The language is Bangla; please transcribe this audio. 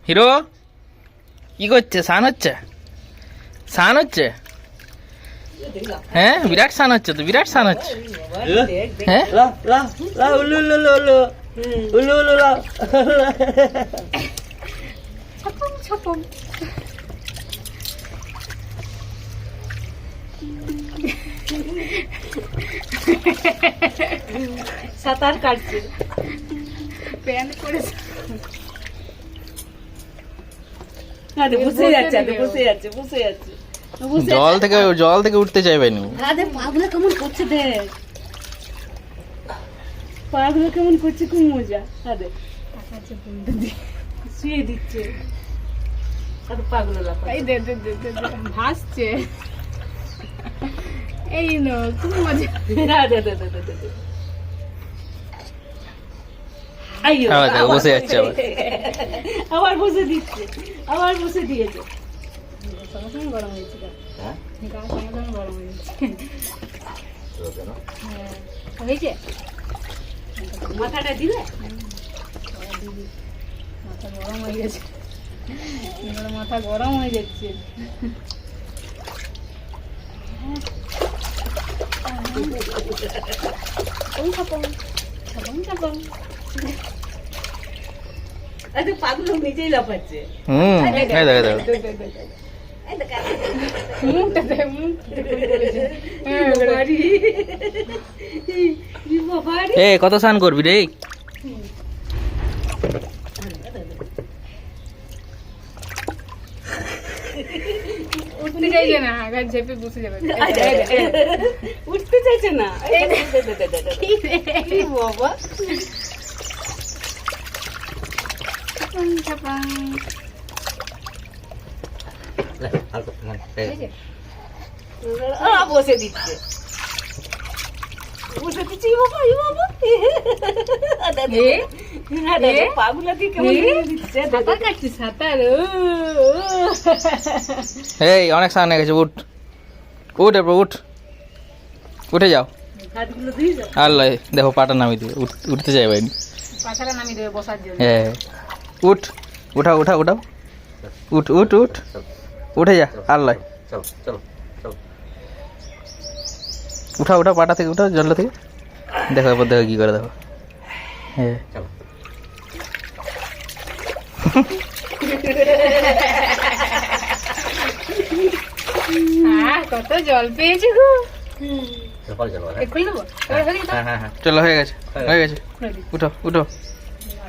হিরো কি করছে? স্নান হচ্ছে? স্নান হচ্ছে? হ্যাঁ, বিরাট স্নান হচ্ছে তো, বিরাট স্নান হচ্ছে। হ্যাঁ, সাঁতার কাটছে, প্যান্ট পরে বসে যাচ্ছে, বসে যাচ্ছে, বসে যাচ্ছে। জল থেকে উঠতে চাইবে না। পাগুলো কেমন করছে দেখ, পাগুলো কেমন করছে, খুব মজা। শুয়ে দিচ্ছে, পাগুলো ভাসছে। এই নো, খুব মজা। বসে যাচ্ছে আবার বসে দিচ্ছে, আবার বসে দিয়েছে। গরম হয়েছে, গা সঙ্গে গরম হয়েছে। মাথাটা দিলে, মাথা গরম হয়ে গেছে, মাথা গরম হয়ে যাচ্ছে। পাগুলো নিজেই লাফাচ্ছে। কত স্নান করবি রে? উঠতে চাইছে না, ঝেপে বসে যাবে। উঠতে চাইছে না বাবা। বসে দিচ্ছে, বসে দিচ্ছি বাবা। পাগুলা দিয়ে কেমন দিচ্ছে, সাঁতার কাটছি, সাঁতার। এই অনেক স্নান হয়ে গেছে, উঠ উঠ, এরপর উঠ, উঠে যাও। হাতগুলো দিয়ে যাও। আল্লাহ, দেখো পাটা নামিয়ে দিবে, উঠতে চাইবে। পাখাটা নামিয়ে দেবে বসার জন্য। হ্যাঁ, উঠ, উঠাও উঠাও উঠাও, উঠ উঠ উঠ, উঠে যা। আল্লাহ, উঠাও উঠাও, পাটা থেকে উঠাও, জলটা থেকে। দেখো এরপর দেখো কি করে, দেখো। হ্যাঁ, কত জল পেয়েছি গো। চলো, হয়ে গেছে, হয়ে গেছে, উঠো উঠো।